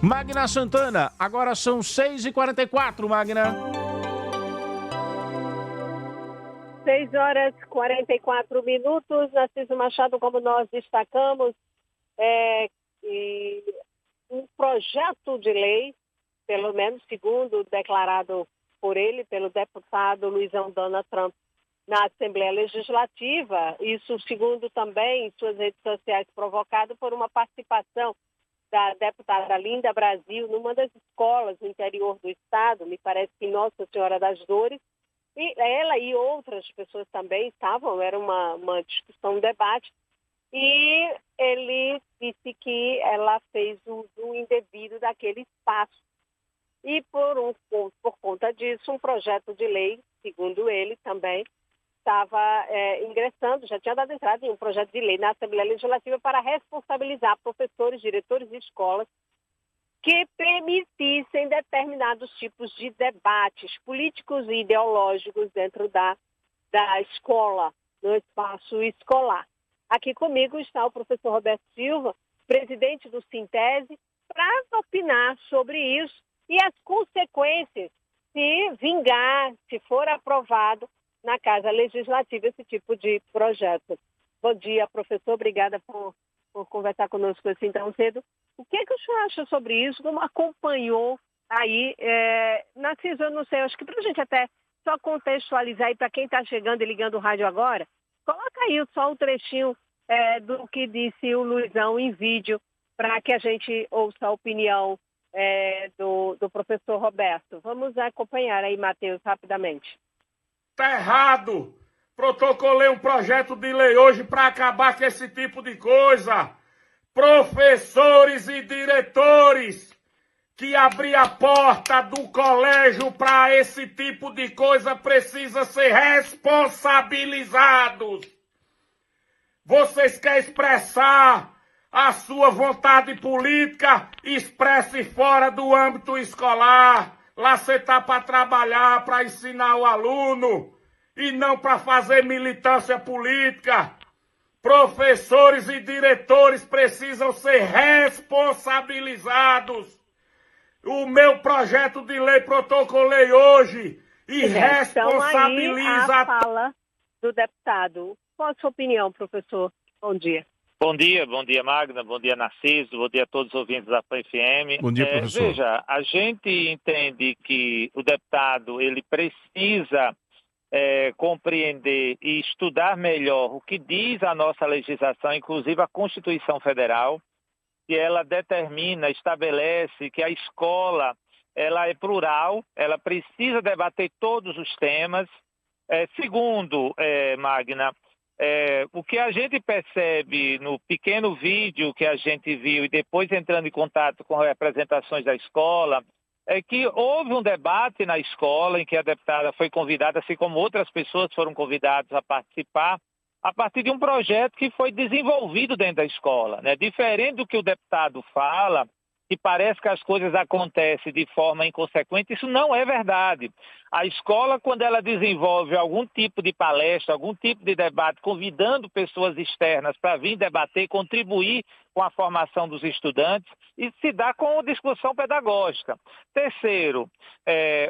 Magna Santana, agora são 6h44, Magna. 6h44. Narciso Machado, como nós destacamos, um projeto de lei, pelo menos segundo declarado por ele, pelo deputado Luizão Donald Trump, na Assembleia Legislativa, isso segundo também em suas redes sociais, provocado por uma participação da deputada Linda Brasil numa das escolas no interior do estado, me parece que Nossa Senhora das Dores, e ela e outras pessoas também estavam, era uma discussão, um debate, e ele disse que ela fez uso indevido daquele espaço. E por conta disso, um projeto de lei, segundo ele também, estava ingressando, já tinha dado entrada em um projeto de lei na Assembleia Legislativa para responsabilizar professores, diretores de escolas que permitissem determinados tipos de debates políticos e ideológicos dentro da escola, no espaço escolar. Aqui comigo está o professor Roberto Silva, presidente do Sintese, para opinar sobre isso e as consequências se vingar, se for aprovado na Casa Legislativa esse tipo de projeto. Bom dia, professor. Obrigada por conversar conosco assim tão cedo. O que é que o senhor acha sobre isso? Como acompanhou aí? Narciso, eu não sei, acho que para a gente até só contextualizar aí para quem está chegando e ligando o rádio agora, coloca aí só um trechinho do que disse o Luizão em vídeo para que a gente ouça a opinião do professor Roberto. Vamos acompanhar aí, Matheus, rapidamente. Tá errado! Protocolei um projeto de lei hoje para acabar com esse tipo de coisa. Professores e diretores que abrir a porta do colégio para esse tipo de coisa precisam ser responsabilizados. Vocês querem expressar a sua vontade política? Expresse fora do âmbito escolar. Lá você está para trabalhar, para ensinar o aluno e não para fazer militância política. Professores e diretores precisam ser responsabilizados. O meu projeto de lei protocolei hoje e responsabiliza... Então, aí a fala do deputado. Qual a sua opinião, professor? Bom dia. Bom dia, Magna, bom dia, Narciso, bom dia a todos os ouvintes da PFM. Bom dia, professor. Veja, a gente entende que o deputado ele precisa compreender e estudar melhor o que diz a nossa legislação, inclusive a Constituição Federal, que ela determina, estabelece que a escola ela é plural, ela precisa debater todos os temas. Segundo, Magna, o que a gente percebe no pequeno vídeo que a gente viu e depois entrando em contato com representações da escola, é que houve um debate na escola em que a deputada foi convidada, assim como outras pessoas foram convidadas a participar, a partir de um projeto que foi desenvolvido dentro da escola, né? Diferente do que o deputado fala, que parece que as coisas acontecem de forma inconsequente, isso não é verdade. A escola, quando ela desenvolve algum tipo de palestra, algum tipo de debate, convidando pessoas externas para vir debater, contribuir com a formação dos estudantes, e se dá com discussão pedagógica. Terceiro,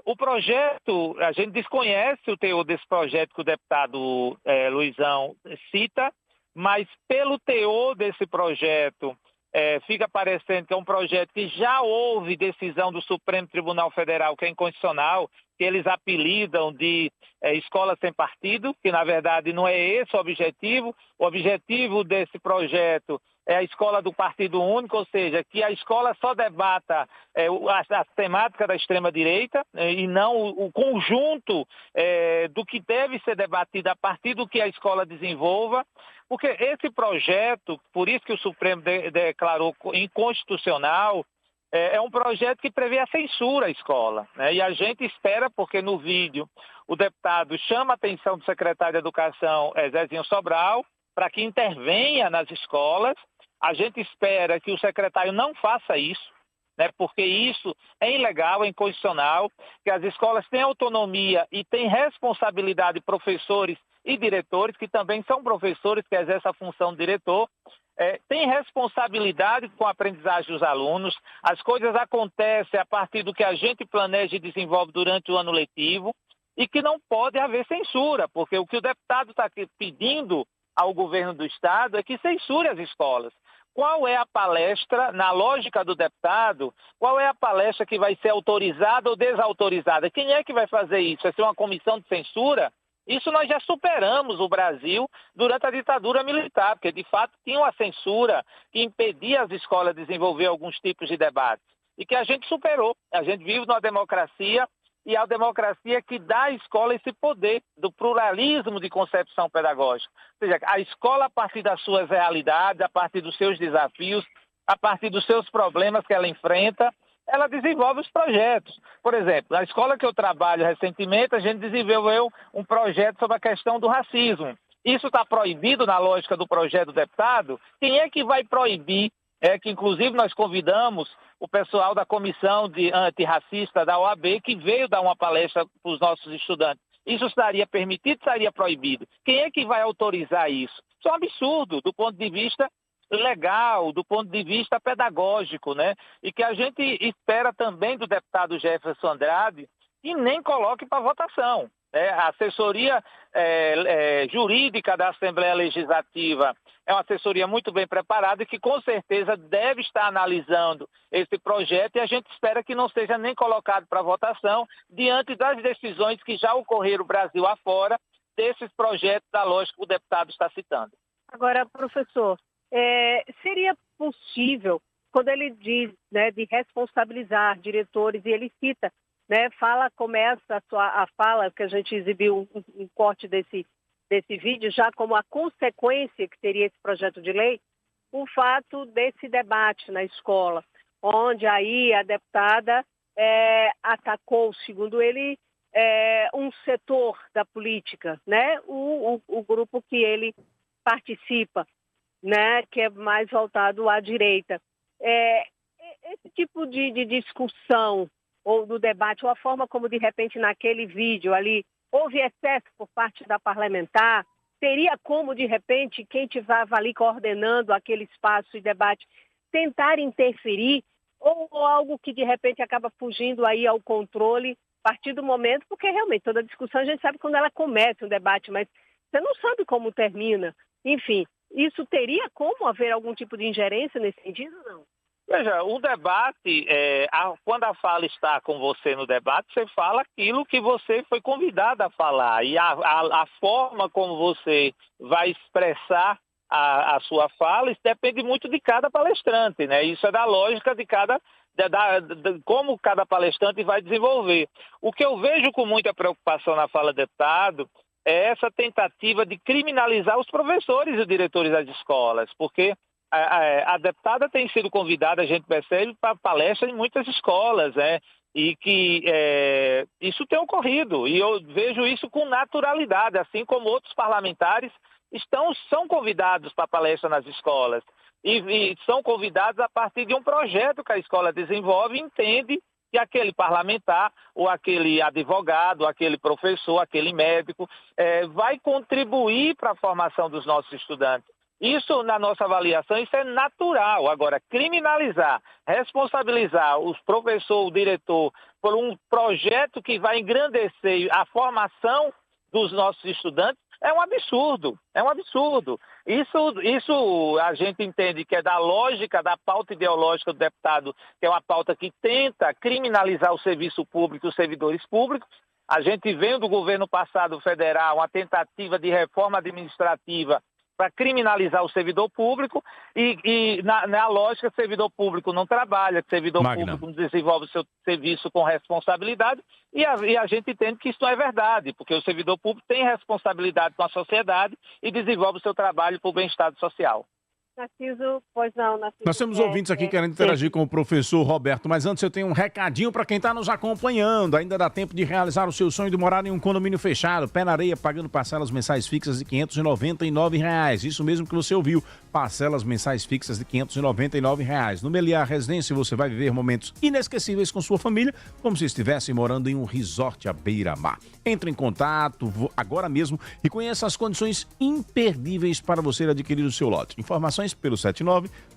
o projeto, a gente desconhece o teor desse projeto que o deputado Luizão cita, mas pelo teor desse projeto, fica parecendo que é um projeto que já houve decisão do Supremo Tribunal Federal, que é inconstitucional, que eles apelidam de escola sem partido, que na verdade não é esse o objetivo. O objetivo desse projeto é a escola do partido único, ou seja, que a escola só debata a temática da extrema-direita e não o conjunto do que deve ser debatido a partir do que a escola desenvolva. Porque esse projeto, por isso que o Supremo declarou inconstitucional, é um projeto que prevê a censura à escola, né? E a gente espera, porque no vídeo o deputado chama a atenção do secretário de Educação, Zezinho Sobral, para que intervenha nas escolas. A gente espera que o secretário não faça isso, né? Porque isso é ilegal, é inconstitucional, que as escolas têm autonomia e têm responsabilidade de professores e diretores, que também são professores que exercem a função de diretor. tem responsabilidade com a aprendizagem dos alunos. As coisas acontecem a partir do que a gente planeja e desenvolve durante o ano letivo e que não pode haver censura, porque o que o deputado está pedindo ao governo do Estado é que censure as escolas. Qual é a palestra, na lógica do deputado, qual é a palestra que vai ser autorizada ou desautorizada? Quem é que vai fazer isso? Vai ser uma comissão de censura? Isso nós já superamos o Brasil durante a ditadura militar, porque de fato tinha uma censura que impedia as escolas de desenvolver alguns tipos de debates e que a gente superou. A gente vive numa democracia e a democracia que dá à escola esse poder do pluralismo de concepção pedagógica. Ou seja, a escola, a partir das suas realidades, a partir dos seus desafios, a partir dos seus problemas que ela enfrenta, ela desenvolve os projetos. Por exemplo, na escola que eu trabalho recentemente, a gente desenvolveu um projeto sobre a questão do racismo. Isso está proibido na lógica do projeto do deputado? Quem é que vai proibir? Que inclusive nós convidamos o pessoal da comissão de antirracista da OAB, que veio dar uma palestra para os nossos estudantes. Isso estaria permitido, estaria proibido? Quem é que vai autorizar isso? Isso é um absurdo do ponto de vista legal, do ponto de vista pedagógico, né? E que a gente espera também do deputado Jefferson Andrade e nem coloque para votação. A assessoria jurídica da Assembleia Legislativa é uma assessoria muito bem preparada e que com certeza deve estar analisando esse projeto e a gente espera que não seja nem colocado para votação diante das decisões que já ocorreram Brasil afora desses projetos da lógica que o deputado está citando. Agora, professor, seria possível, quando ele diz, né, de responsabilizar diretores, e ele cita, né, começa a fala que a gente exibiu um corte desse vídeo, já como a consequência que teria esse projeto de lei, o fato desse debate na escola, onde aí a deputada atacou, segundo ele, um setor da política, né, o grupo que ele participa, né, que é mais voltado à direita. Esse tipo de discussão ou do debate, ou a forma como, de repente, naquele vídeo ali, houve excesso por parte da parlamentar, teria como, de repente, quem estava ali coordenando aquele espaço e debate, tentar interferir, ou algo que, de repente, acaba fugindo aí ao controle a partir do momento, porque, realmente, toda discussão a gente sabe quando ela começa um debate, mas você não sabe como termina. Enfim, isso teria como haver algum tipo de ingerência nesse sentido, não? Veja, o debate, quando a fala está com você no debate, você fala aquilo que você foi convidado a falar. E a forma como você vai expressar a sua fala, isso depende muito de cada palestrante, né? Isso é da lógica de como cada palestrante vai desenvolver. O que eu vejo com muita preocupação na fala do deputado é essa tentativa de criminalizar os professores e os diretores das escolas, porque a deputada tem sido convidada, a gente percebe, para palestra em muitas escolas, né? E que isso tem ocorrido, e eu vejo isso com naturalidade, assim como outros parlamentares são convidados para palestra nas escolas, e são convidados a partir de um projeto que a escola desenvolve e entende que aquele parlamentar, ou aquele advogado, ou aquele professor, aquele médico, vai contribuir para a formação dos nossos estudantes. Isso, na nossa avaliação, isso é natural. Agora, criminalizar, responsabilizar os professores, o diretor, por um projeto que vai engrandecer a formação dos nossos estudantes, é um absurdo. É um absurdo. Isso a gente entende que é da lógica da pauta ideológica do deputado, que é uma pauta que tenta criminalizar o serviço público e os servidores públicos. A gente vem do governo passado federal uma tentativa de reforma administrativa para criminalizar o servidor público e na lógica, o servidor público não trabalha, o servidor público não desenvolve o seu serviço com responsabilidade e a gente entende que isso não é verdade, porque o servidor público tem responsabilidade com a sociedade e desenvolve o seu trabalho para o bem-estar social. Narciso, pois não, Narciso. Nós temos ouvintes aqui querendo interagir com o professor Roberto, mas antes eu tenho um recadinho para quem está nos acompanhando. Ainda dá tempo de realizar o seu sonho de morar em um condomínio fechado, pé na areia, pagando parcelas mensais fixas de R$ 599. Isso mesmo que você ouviu, parcelas mensais fixas de R$ 599. No Meliá Residência você vai viver momentos inesquecíveis com sua família, como se estivesse morando em um resort à beira-mar. Entre em contato agora mesmo e conheça as condições imperdíveis para você adquirir o seu lote. Informações informações pelo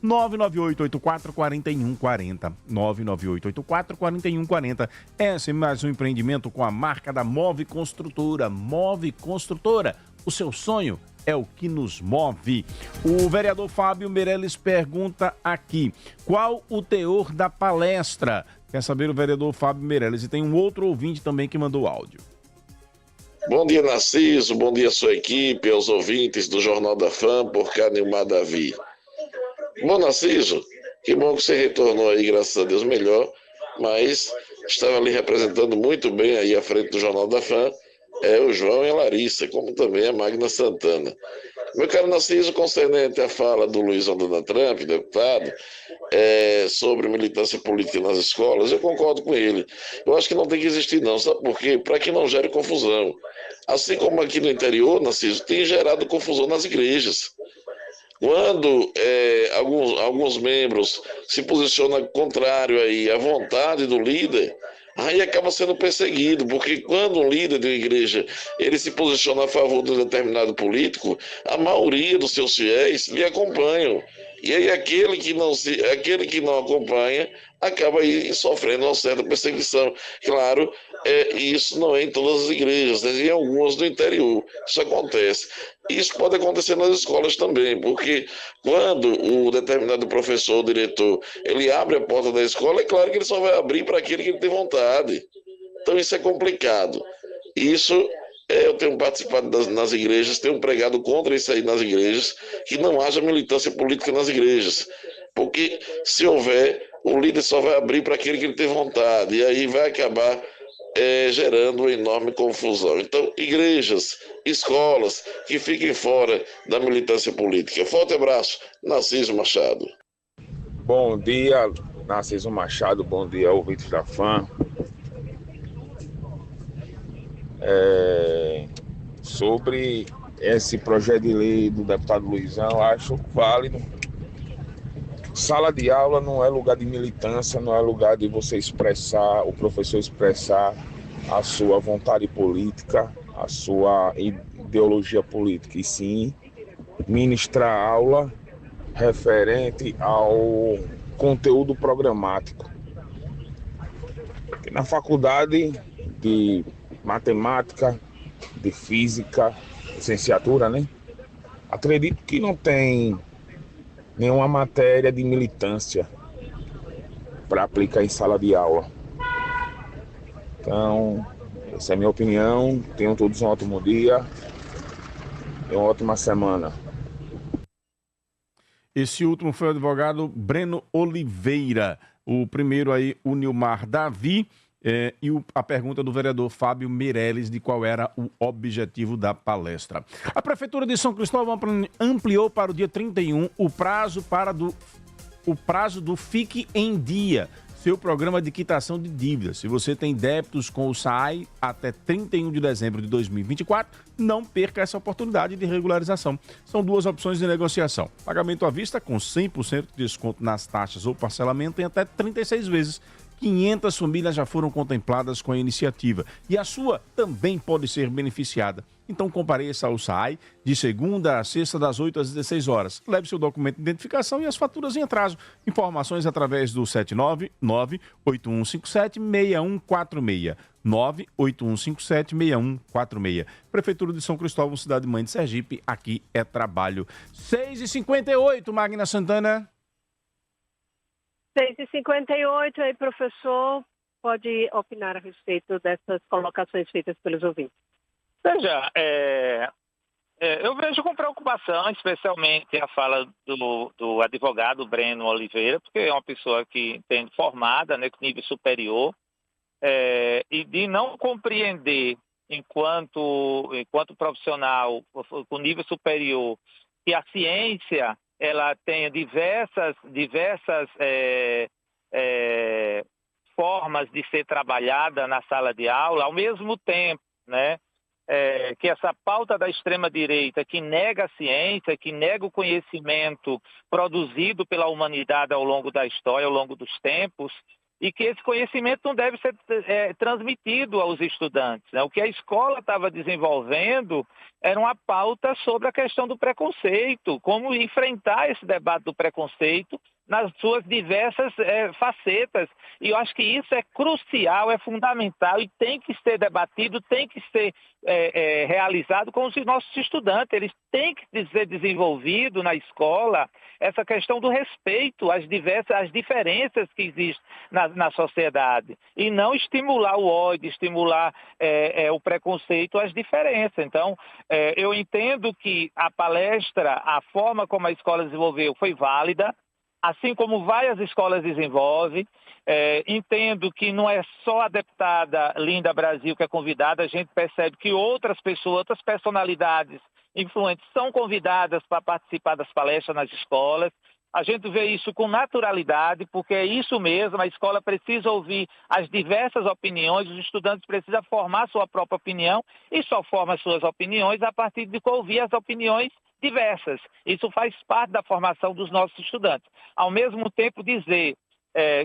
79-99884-4140. 99884-4140. Esse é mais um empreendimento com a marca da Move Construtora. Move Construtora, o seu sonho é o que nos move. O vereador Fábio Meirelles pergunta aqui, qual o teor da palestra? Quer saber o vereador Fábio Meirelles. E tem um outro ouvinte também que mandou áudio. Bom dia, Narciso. Bom dia, sua equipe, aos ouvintes do Jornal da Fã, por cá, Nilmar Davi. Bom, Narciso, que bom que você retornou aí, graças a Deus, melhor, mas estava ali representando muito bem aí à frente do Jornal da Fã, o João e a Larissa, como também a Magna Santana. Meu caro Narciso, concernente à fala do Luizão Donald Trump, deputado, sobre militância política nas escolas, eu concordo com ele. Eu acho que não tem que existir não, sabe por quê? Para que não gere confusão. Assim como aqui no interior, Narciso, tem gerado confusão nas igrejas. Quando alguns membros se posicionam contrário aí à vontade do líder, aí acaba sendo perseguido, porque quando um líder de uma igreja ele se posiciona a favor de um determinado político, a maioria dos seus fiéis lhe acompanham. E aí aquele que não acompanha acaba aí sofrendo uma certa perseguição. Claro, isso não é em todas as igrejas, né? Em algumas do interior isso acontece. Isso pode acontecer nas escolas também, porque quando o determinado professor ou diretor ele abre a porta da escola, é claro que ele só vai abrir para aquele que ele tem vontade. Então isso é complicado. Isso eu tenho participado nas igrejas, tenho pregado contra isso aí nas igrejas, que não haja militância política nas igrejas. Porque se houver, o líder só vai abrir para aquele que ele tem vontade, e aí vai acabar gerando uma enorme confusão. Então, igrejas, escolas, que fiquem fora da militância política. Forte abraço, Narciso Machado. Bom dia, Narciso Machado, bom dia, ouvintes da Fã. Sobre esse projeto de lei do deputado Luizão, acho válido. Sala de aula não é lugar de militância, não é lugar de você expressar, o professor expressar a sua vontade política, a sua ideologia política, e sim ministrar aula referente ao conteúdo programático. Na faculdade de matemática, de física, licenciatura, né? Acredito que não tem nenhuma matéria de militância para aplicar em sala de aula. Então, essa é a minha opinião. Tenham todos um ótimo dia e uma ótima semana. Esse último foi o advogado Breno Oliveira. O primeiro aí, o Nilmar Davi. A pergunta do vereador Fábio Meirelles de qual era o objetivo da palestra. A Prefeitura de São Cristóvão ampliou para o dia 31 o prazo do Fique em Dia, seu programa de quitação de dívidas. Se você tem débitos com o SAAI até 31 de dezembro de 2024, não perca essa oportunidade de regularização. São duas opções de negociação. Pagamento à vista com 100% de desconto nas taxas ou parcelamento em até 36 vezes. 500 famílias já foram contempladas com a iniciativa e a sua também pode ser beneficiada. Então compareça ao SAAI de segunda a sexta das 8 às 16 horas. Leve seu documento de identificação e as faturas em atraso. Informações através do 799-8157-6146. 98157-6146. Prefeitura de São Cristóvão, Cidade Mãe de Sergipe, aqui é trabalho. 6h58, Magna Santana. 6h58, aí, professor, pode opinar a respeito dessas colocações feitas pelos ouvintes. Veja, eu vejo com preocupação, especialmente a fala do advogado Breno Oliveira, porque é uma pessoa que tem formada, né, com nível superior, e de não compreender, enquanto profissional com nível superior, que a ciência ela tenha diversas formas de ser trabalhada na sala de aula, ao mesmo tempo, né, que essa pauta da extrema-direita que nega a ciência, que nega o conhecimento produzido pela humanidade ao longo da história, ao longo dos tempos, e que esse conhecimento não deve ser transmitido aos estudantes, né? O que a escola estava desenvolvendo era uma pauta sobre a questão do preconceito, como enfrentar esse debate do preconceito nas suas diversas facetas. E eu acho que isso é crucial, é fundamental e tem que ser debatido, tem que ser realizado com os nossos estudantes. Eles têm que ser desenvolvido na escola essa questão do respeito às diferenças que existem na sociedade e não estimular o ódio, estimular o preconceito às diferenças. Então, eu entendo que a palestra, a forma como a escola desenvolveu foi válida, assim como várias escolas desenvolvem. Entendo que não é só a deputada Linda Brasil que é convidada, a gente percebe que outras pessoas, outras personalidades influentes são convidadas para participar das palestras nas escolas. A gente vê isso com naturalidade, porque é isso mesmo, a escola precisa ouvir as diversas opiniões, os estudantes precisam formar sua própria opinião e só formam suas opiniões a partir de ouvir as opiniões diversas. Isso faz parte da formação dos nossos estudantes. Ao mesmo tempo, dizer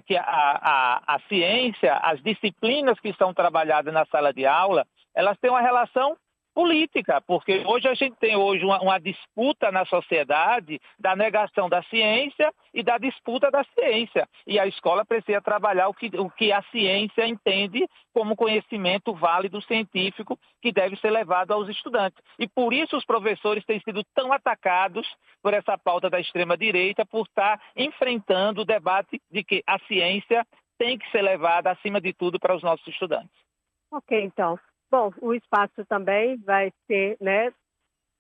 que a ciência, as disciplinas que são trabalhadas na sala de aula, elas têm uma relação política, porque hoje a gente tem uma disputa na sociedade da negação da ciência e da disputa da ciência. E a escola precisa trabalhar o que a ciência entende como conhecimento válido científico que deve ser levado aos estudantes. E por isso os professores têm sido tão atacados por essa pauta da extrema-direita, por estar enfrentando o debate de que a ciência tem que ser levada, acima de tudo, para os nossos estudantes. Ok, então. Bom, o espaço também vai ser,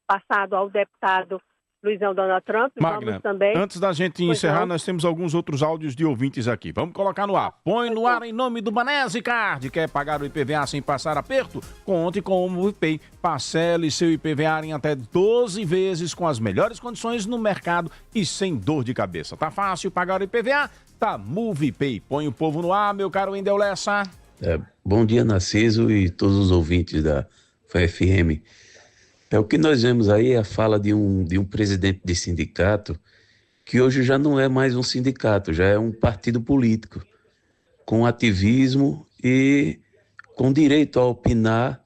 passado ao deputado Luizão Donald Trump. Magna, vamos também... antes da gente encerrar, nós temos alguns outros áudios de ouvintes aqui. Vamos colocar no ar. Põe no ar em nome do Banese Card. Quer pagar o IPVA sem passar aperto? Conte com o MovePay. Parcele seu IPVA em até 12 vezes com as melhores condições no mercado e sem dor de cabeça. Tá fácil pagar o IPVA? Tá MovePay. Põe o povo no ar, meu caro Wendel Lessa. Bom dia, Narciso e todos os ouvintes da FFM. O que nós vemos aí é a fala de um presidente de sindicato que hoje já não é mais um sindicato, já é um partido político, com ativismo e com direito a opinar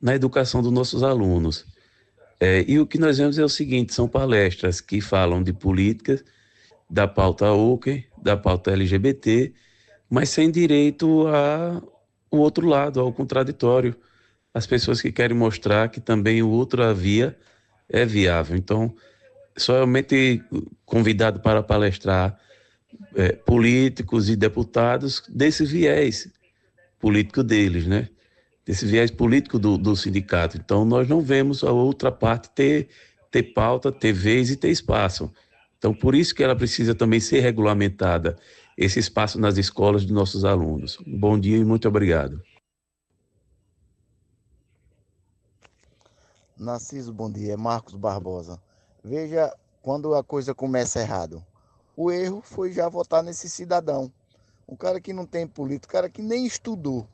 na educação dos nossos alunos. E o que nós vemos é o seguinte, são palestras que falam de políticas, da pauta woke, da pauta LGBT, mas sem direito ao outro lado, ao contraditório. As pessoas que querem mostrar que também o outra via é viável. Então, somente convidado para palestrar políticos e deputados desse viés político deles, né? Desse viés político do sindicato. Então, nós não vemos a outra parte ter pauta, ter vez e ter espaço. Então, por isso que ela precisa também ser regulamentada, esse espaço nas escolas de nossos alunos. Bom dia e muito obrigado. Narciso, bom dia. É Marcos Barbosa. Veja, quando a coisa começa errado. O erro foi já votar nesse cidadão. Um cara que não tem política, um cara que nem estudou,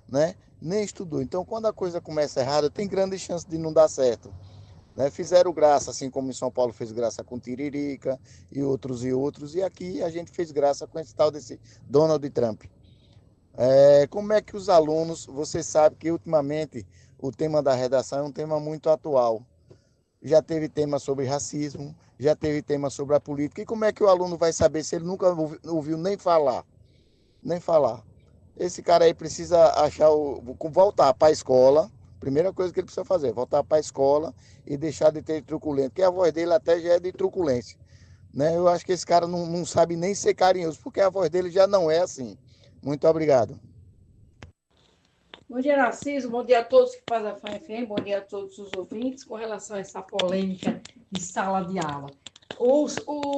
né? Nem estudou. Então, quando a coisa começa errada, tem grande chance de não dar certo. Né? Fizeram graça, assim como em São Paulo fez graça com Tiririca e outros, e aqui a gente fez graça com esse tal desse Donald Trump. Como é que os alunos, você sabe que ultimamente o tema da redação é um tema muito atual, já teve tema sobre racismo, já teve tema sobre a política, e como é que o aluno vai saber se ele nunca ouviu nem falar? Esse cara aí precisa voltar para a escola. Primeira coisa que ele precisa fazer, voltar para a escola e deixar de ter truculência, porque a voz dele até já é de truculência. Né? Eu acho que esse cara não sabe nem ser carinhoso, porque a voz dele já não é assim. Muito obrigado. Bom dia, Narciso. Bom dia a todos que fazem a FFM. Bom dia a todos os ouvintes. Com relação a essa polêmica de sala de aula. O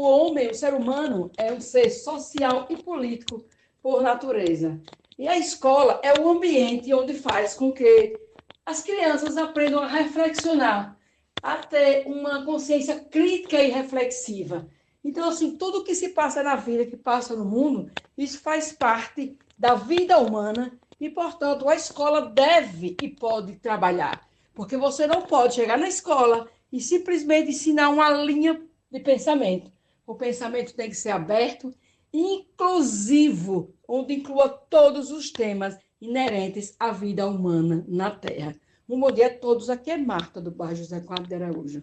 homem, o ser humano, é um ser social e político por natureza. E a escola é o ambiente onde faz com que as crianças aprendam a reflexionar, a ter uma consciência crítica e reflexiva. Então, assim, tudo que se passa na vida, que passa no mundo, isso faz parte da vida humana e, portanto, a escola deve e pode trabalhar. Porque você não pode chegar na escola e simplesmente ensinar uma linha de pensamento. O pensamento tem que ser aberto inclusivo, onde inclua todos os temas inerentes à vida humana na Terra. Um bom dia a todos. Aqui é Marta, do bairro José Cláudio de Araújo.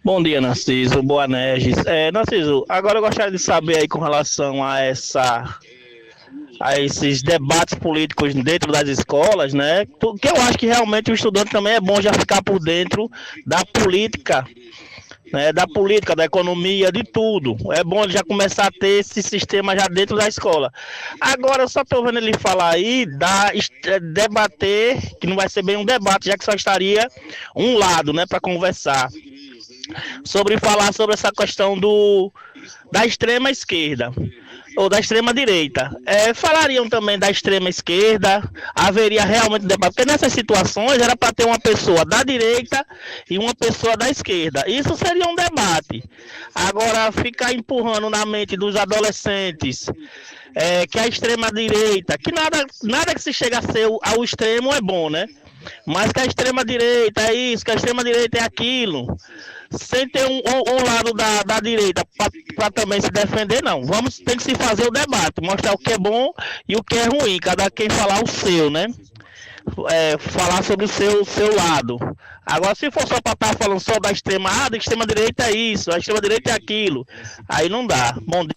Bom dia, Narciso. Boa, Negis. Narciso, agora eu gostaria de saber aí com relação a esses debates políticos dentro das escolas, né? Que eu acho que realmente o estudante também é bom já ficar por dentro da política, né? Da política, da economia, de tudo. É bom ele já começar a ter esse sistema já dentro da escola. Agora, eu só estou vendo ele falar aí, debater, que não vai ser bem um debate, já que só estaria um lado, né, para conversar. Falar sobre essa questão da extrema esquerda ou da extrema direita. Falariam também da extrema esquerda, haveria realmente debate, porque nessas situações era para ter uma pessoa da direita e uma pessoa da esquerda. Isso seria um debate. Agora, ficar empurrando na mente dos adolescentes que a extrema direita, que nada que se chega a ser ao extremo é bom, né? Mas que a extrema direita é isso, que a extrema direita é aquilo, sem ter um lado da direita para também se defender, não. Tem que se fazer o debate, mostrar o que é bom e o que é ruim, cada quem falar o seu, né? Falar sobre o seu lado. Agora, se for só para estar falando só da extrema direita é isso, a extrema direita é aquilo, aí não dá. Bom dia.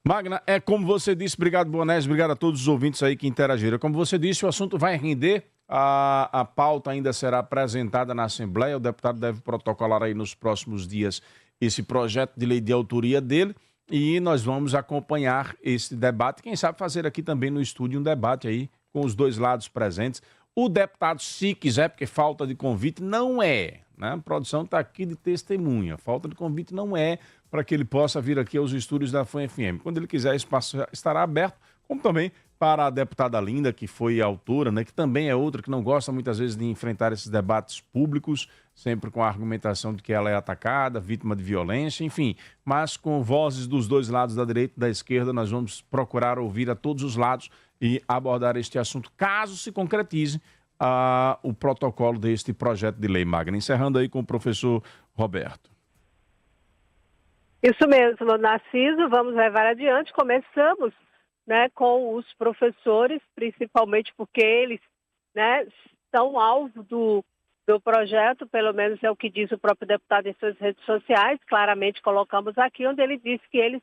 Magna, como você disse, obrigado, Bonés, obrigado a todos os ouvintes aí que interagiram. Como você disse, o assunto vai render. A pauta ainda será apresentada na Assembleia. O deputado deve protocolar aí nos próximos dias esse projeto de lei de autoria dele e nós vamos acompanhar esse debate. Quem sabe fazer aqui também no estúdio um debate aí com os dois lados presentes. O deputado, se quiser, porque falta de convite não é, né? A produção está aqui de testemunha. Falta de convite não é para que ele possa vir aqui aos estúdios da FAM-FM. Quando ele quiser, o espaço estará aberto, como também para a deputada Linda, que foi autora, né, que também é outra que não gosta muitas vezes de enfrentar esses debates públicos, sempre com a argumentação de que ela é atacada, vítima de violência, enfim. Mas com vozes dos dois lados, da direita e da esquerda, nós vamos procurar ouvir a todos os lados e abordar este assunto, caso se concretize o protocolo deste projeto de lei, Magna. Encerrando aí com o professor Roberto. Isso mesmo, Narciso, vamos levar adiante. Começamos, né, com os professores, principalmente porque eles, né, são alvo do projeto, pelo menos é o que diz o próprio deputado em suas redes sociais. Claramente colocamos aqui, onde ele disse que eles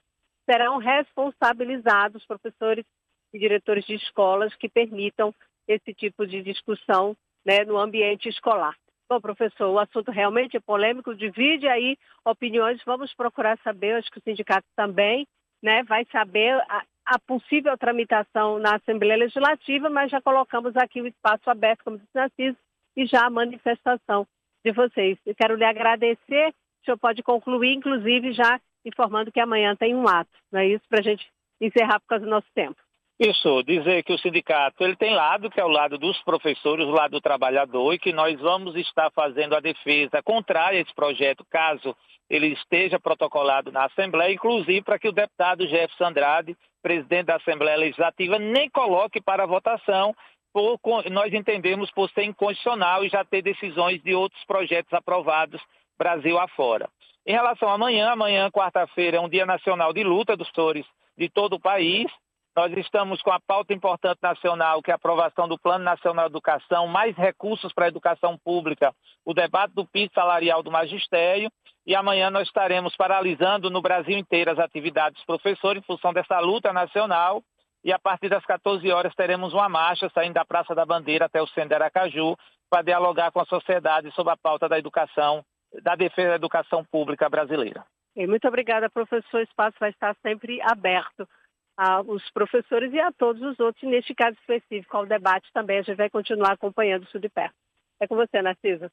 serão responsabilizados, professores e diretores de escolas que permitam esse tipo de discussão, né, no ambiente escolar. Bom, professor, o assunto realmente é polêmico, divide aí opiniões, vamos procurar saber, acho que o sindicato também, né, vai saber a possível tramitação na Assembleia Legislativa, mas já colocamos aqui o espaço aberto, como disse Narciso, e já a manifestação de vocês. Eu quero lhe agradecer, o senhor pode concluir, inclusive, já informando que amanhã tem um ato, não é isso? Para a gente encerrar por causa do nosso tempo. Isso, dizer que o sindicato ele tem lado, que é o lado dos professores, o lado do trabalhador, e que nós vamos estar fazendo a defesa contrária a esse projeto, caso ele esteja protocolado na Assembleia, inclusive para que o deputado Jefferson Andrade, presidente da Assembleia Legislativa, nem coloque para votação, nós entendemos por ser inconstitucional e já ter decisões de outros projetos aprovados Brasil afora. Em relação a amanhã, quarta-feira, é um dia nacional de luta dos professores de todo o país. Nós estamos com a pauta importante nacional, que é a aprovação do Plano Nacional de Educação, mais recursos para a educação pública, o debate do piso salarial do magistério, e amanhã nós estaremos paralisando no Brasil inteiro as atividades dos professores em função dessa luta nacional, e a partir das 14 horas teremos uma marcha saindo da Praça da Bandeira até o centro de Aracaju, para dialogar com a sociedade sobre a pauta da educação, da defesa da educação pública brasileira. Muito obrigada, professor. O espaço vai estar sempre aberto aos professores e a todos os outros, neste caso específico, ao debate também. A gente vai continuar acompanhando isso de perto. É com você, Narciso.